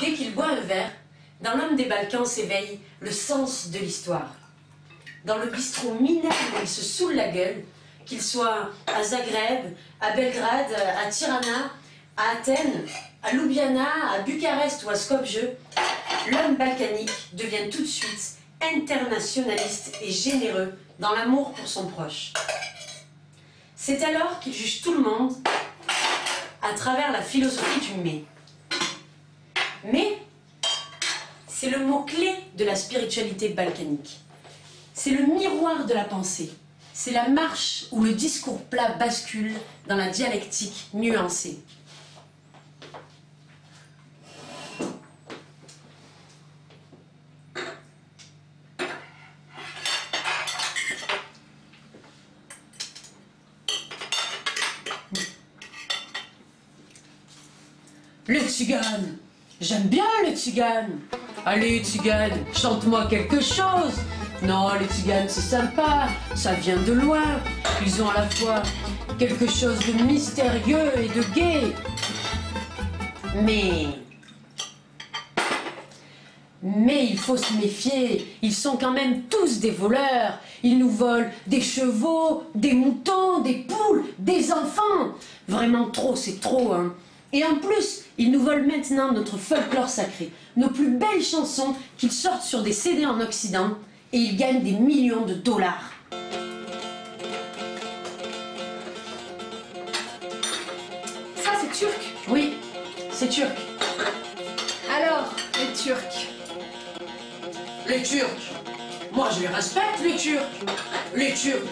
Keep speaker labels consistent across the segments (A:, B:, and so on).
A: Dès qu'il boit un verre, dans l'homme des Balkans s'éveille le sens de l'histoire. Dans le bistrot minable où il se saoule la gueule, qu'il soit à Zagreb, à Belgrade, à Tirana, à Athènes, à Ljubljana, à Bucarest ou à Skopje, l'homme balkanique devient tout de suite internationaliste et généreux dans l'amour pour son proche. C'est alors qu'il juge tout le monde à travers la philosophie du mais. Mais, c'est le mot-clé de la spiritualité balkanique. C'est le miroir de la pensée. C'est la marche où le discours plat bascule dans la dialectique nuancée. Les tziganes, j'aime bien les tziganes. Allez tziganes, chante-moi quelque chose. Non, les tziganes c'est sympa, ça vient de loin. Ils ont à la fois quelque chose de mystérieux et de gai. Mais il faut se méfier, ils sont quand même tous des voleurs. Ils nous volent des chevaux, des moutons, des poules, des enfants. Vraiment trop, c'est trop, hein. Et en plus, ils nous volent maintenant notre folklore sacré, nos plus belles chansons qu'ils sortent sur des CD en Occident, et ils gagnent des millions de dollars.
B: Ça, c'est turc?
A: Oui, c'est turc.
B: Alors, les Turcs?
A: Les Turcs, moi je les respecte, les Turcs. Les Turcs,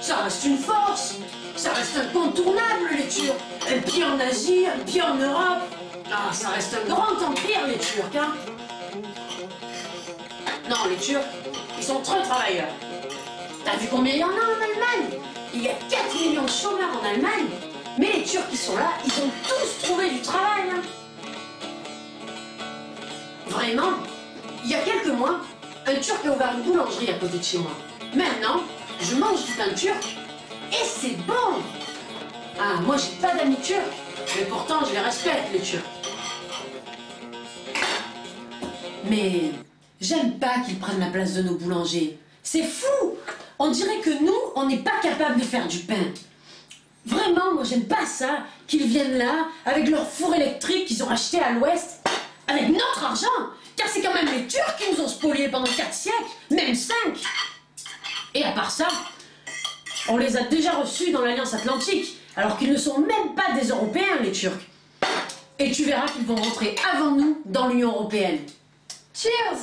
A: ça reste une force, ça reste incontournable, les Turcs. Un pied en Asie, un pied en Europe. Ah, ça reste un grand empire, les Turcs, hein. Non, les Turcs, ils sont très travailleurs. T'as vu combien il y en a en Allemagne? Il y a 4 millions de chômeurs en Allemagne. Mais les Turcs qui sont là, ils ont tous trouvé du travail, hein. Vraiment, il y a quelques mois, un Turc a ouvert une boulangerie à côté de chez moi. Maintenant, je mange du pain turc et c'est bon. Ah, moi j'ai pas d'amis turcs, mais pourtant je les respecte, les Turcs. Mais j'aime pas qu'ils prennent la place de nos boulangers. C'est fou. On dirait que nous, on n'est pas capable de faire du pain. Vraiment, moi j'aime pas ça, qu'ils viennent là, avec leur four électrique qu'ils ont acheté à l'Ouest, avec notre argent. Car c'est quand même les Turcs qui nous ont spoliés pendant 4 siècles, même 5. Et à part ça, on les a déjà reçus dans l'Alliance Atlantique, alors qu'ils ne sont même pas des Européens, les Turcs. Et tu verras qu'ils vont rentrer avant nous dans l'Union Européenne.
B: Cheers!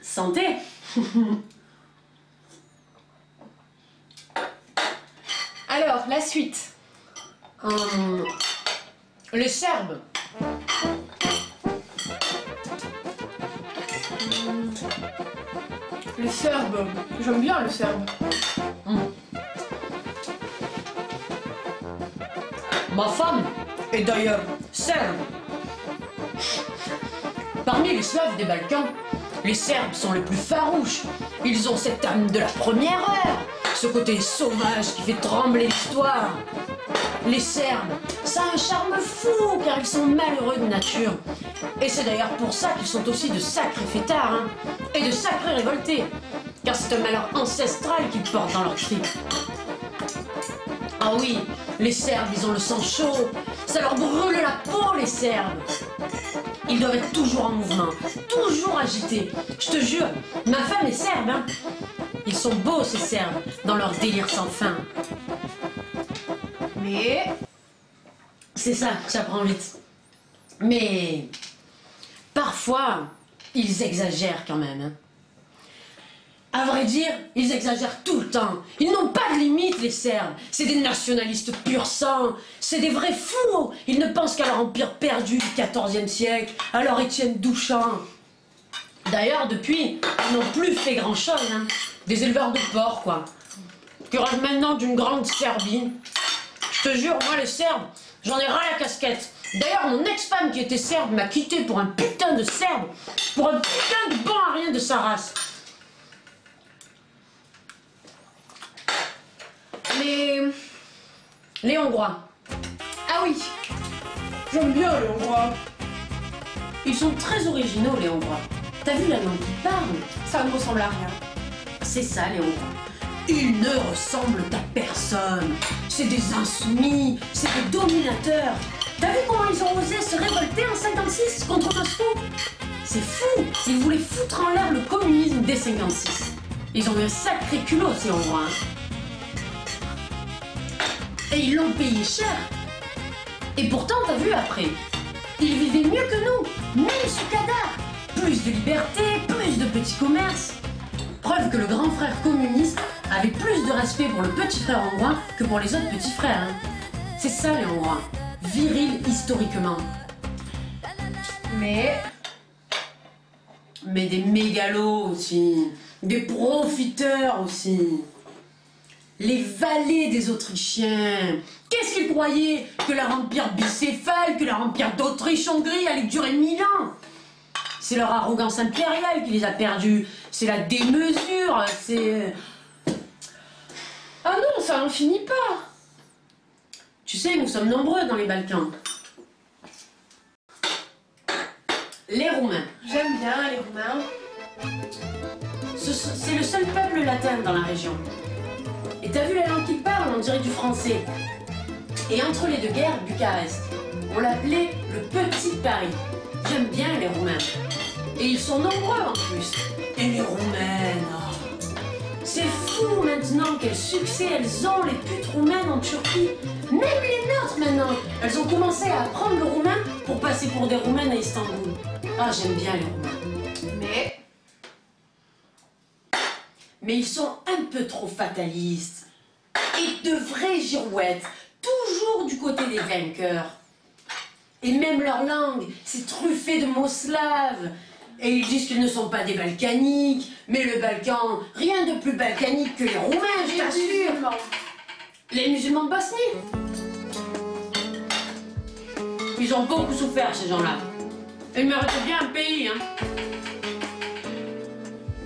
A: Santé.
B: Alors, la suite.
A: Les Serbes.
B: Les Serbes. J'aime bien les Serbes.
A: Ma femme est d'ailleurs serbe. Parmi les Slaves des Balkans, les Serbes sont les plus farouches. Ils ont cette âme de la première heure, ce côté sauvage qui fait trembler l'histoire. Les Serbes, ça a un charme fou car ils sont malheureux de nature. Et c'est d'ailleurs pour ça qu'ils sont aussi de sacrés fêtards, hein, et de sacrés révoltés. Car c'est un malheur ancestral qu'ils portent dans leur tripes. Ah oui, les Serbes, ils ont le sang chaud. Ça leur brûle la peau, les Serbes. Ils doivent être toujours en mouvement, toujours agités. Je te jure, ma femme est serbe, hein. Ils sont beaux, ces Serbes, dans leur délire sans fin.
B: Mais...
A: C'est ça, ça prend vite. Mais... parfois, ils exagèrent quand même, hein. À vrai dire, ils exagèrent tout le temps. Ils n'ont pas de limite, les Serbes. C'est des nationalistes pur sang. C'est des vrais fous. Ils ne pensent qu'à leur empire perdu du XIVe siècle, à leur Étienne Douchant. D'ailleurs, depuis, ils n'ont plus fait grand-chose, hein. Des éleveurs de porcs, quoi. Qui rêvent maintenant d'une grande Serbie. Je te jure, moi, les Serbes, j'en ai ras la casquette. D'ailleurs, mon ex-femme qui était serbe m'a quitté pour un putain de Serbe. Pour un putain de bon à rien de sa race.
B: Les
A: Hongrois.
B: Ah oui, j'aime bien les Hongrois.
A: Ils sont très originaux, les Hongrois. T'as vu la langue qu'ils parlent?
B: Ça ne ressemble à rien.
A: C'est ça, les Hongrois. Ils ne ressemblent à personne. C'est des insoumis, c'est des dominateurs. T'as vu comment ils ont osé se révolter en 56 contre Moscou? C'est fou. Ils voulaient foutre en l'air le communisme dès 56. Ils ont eu un sacré culot, ces Hongrois. Et ils l'ont payé cher. Et pourtant, t'as vu après, ils vivaient mieux que nous, même sous Kadar. Plus de liberté, plus de petits commerces. Preuve que le grand frère communiste avait plus de respect pour le petit frère hongrois que pour les autres petits frères. Hein. C'est ça les Hongrois, virils historiquement.
B: Mais
A: des mégalos aussi, des profiteurs aussi. Les valets des Autrichiens. Qu'est-ce qu'ils croyaient? Que leur empire bicéphale, que leur empire d'Autriche-Hongrie allait durer 1000 ans? C'est leur arrogance impériale qui les a perdus. C'est la démesure, c'est...
B: ah non, ça n'en finit pas.
A: Tu sais, nous sommes nombreux dans les Balkans. Les Roumains.
B: J'aime bien les Roumains.
A: C'est le seul peuple latin dans la région. Et t'as vu la langue qu'ils parlent? On dirait du français. Et entre les deux guerres, Bucarest, on l'appelait le Petit Paris. J'aime bien les Roumains. Et ils sont nombreux en plus. Et les Roumaines, oh. C'est fou maintenant quel succès elles ont, les putes roumaines en Turquie. Même les nôtres maintenant. Elles ont commencé à apprendre le roumain pour passer pour des Roumaines à Istanbul. Ah, j'aime bien les Roumains. Mais ils sont un peu trop fatalistes. Et de vraies girouettes. Toujours du côté des vainqueurs. Et même leur langue, c'est truffé de mots slaves. Et ils disent qu'ils ne sont pas des balkaniques. Mais le Balkan, rien de plus balkanique que les Roumains, je t'assure. Les musulmans de Bosnie. Ils ont beaucoup souffert, ces gens-là. Ils méritaient bien un pays, hein.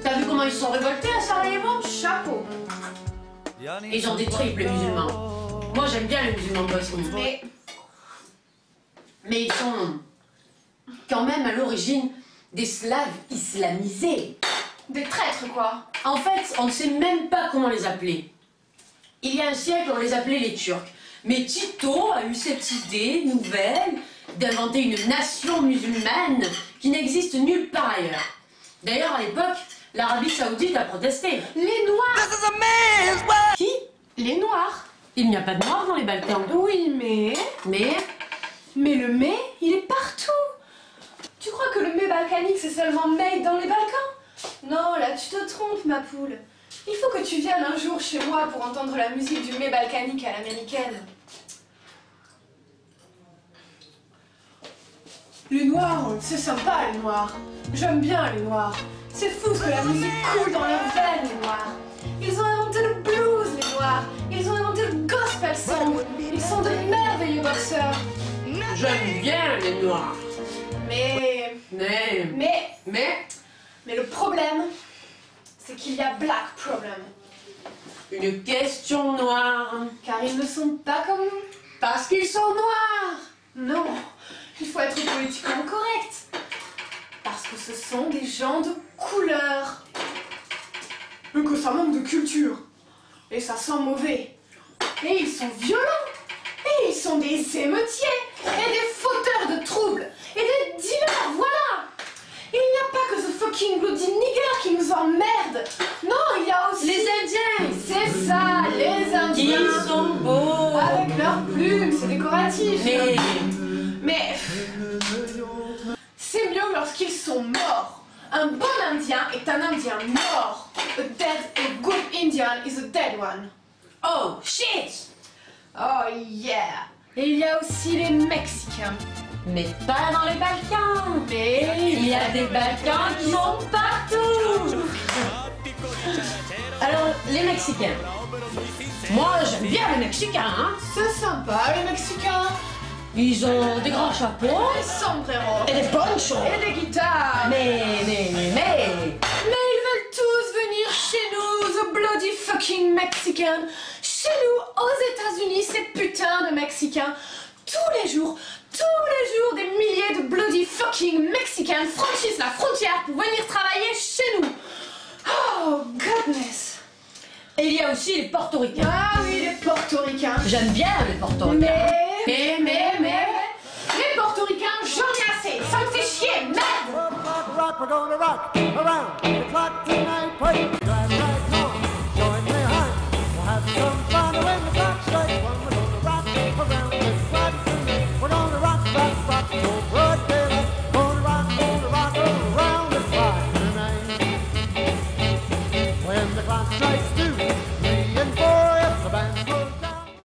A: T'as vu comment ils se sont révoltés à Sarajevo?
B: Chapeau.
A: Ils ont détruit les musulmans. Moi, j'aime bien les musulmans de Bosnie. Mais ils sont quand même à l'origine des Slaves islamisés.
B: Des traîtres, quoi.
A: En fait, on ne sait même pas comment les appeler. Il y a un siècle, on les appelait les Turcs. Mais Tito a eu cette idée nouvelle d'inventer une nation musulmane qui n'existe nulle part ailleurs. D'ailleurs, à l'époque, l'Arabie Saoudite a protesté.
B: Les Noirs.
A: Qui?
B: Les Noirs.
A: Il n'y a pas de Noirs dans les Balkans.
B: Oui,
A: Mais
B: mais le mets, il est partout. Tu crois que le mets balkanique, c'est seulement made dans les Balkans? Non, là, tu te trompes, ma poule. Il faut que tu viennes un jour chez moi pour entendre la musique du mets balkanique à l'américaine. Les Noirs, c'est sympa, les Noirs. J'aime bien les Noirs. C'est fou que la musique coule dans leurs veines, les Noirs. Ils ont inventé le blues, les Noirs. Ils ont inventé le gospel song. Ils sont de merveilleux boxeurs.
A: j'aime bien les Noirs.
B: Mais le problème, c'est qu'il y a Black Problem.
A: Une question noire.
B: Car ils ne sont pas comme nous.
A: Parce qu'ils sont noirs.
B: Non, il faut être politiquement correct. Parce que ce sont des gens de couleur. Mais que ça manque de culture. Et ça sent mauvais. Et ils sont violents. Et ils sont des émeutiers. Et des fauteurs de troubles. Et des dealers, voilà. Il n'y a pas que ce fucking bloody nigger qui nous emmerde. Non, il y a aussi...
A: Les Indiens.
B: C'est ça, les Indiens.
A: Ils sont beaux.
B: Avec leurs plumes, c'est décoratif. Mais c'est mieux lorsqu'ils sont morts. Un bon Indien est un Indien mort. A good Indian is a dead one.
A: Oh, shit.
B: Oh yeah. Et il y a aussi les Mexicains.
A: Mais pas dans les Balkans.
B: Mais
A: Il y a des Balkans qui sont partout. Alors, les Mexicains. Moi, j'aime bien les Mexicains, hein.
B: c'est sympa, les Mexicains.
A: Ils ont des grands chapeaux
B: Les sombreros.
A: et des ponchos.
B: Et des guitares.
A: Mais
B: Mais ils veulent tous venir chez nous, the bloody fucking Mexican. Chez nous, aux États-Unis, ces putains de Mexicains. Tous les jours, des milliers de bloody fucking fucking Mexicains franchissent la frontière pour venir travailler chez nous. Oh, goodness.
A: Et il y a aussi les portoricains.
B: Ah oui, les portoricains.
A: J'aime bien les portoricains.
B: Mais, les portoricains, j'en ai assez. Ça me fait chier, merde.
C: We're gonna rock, we're gonna rock around.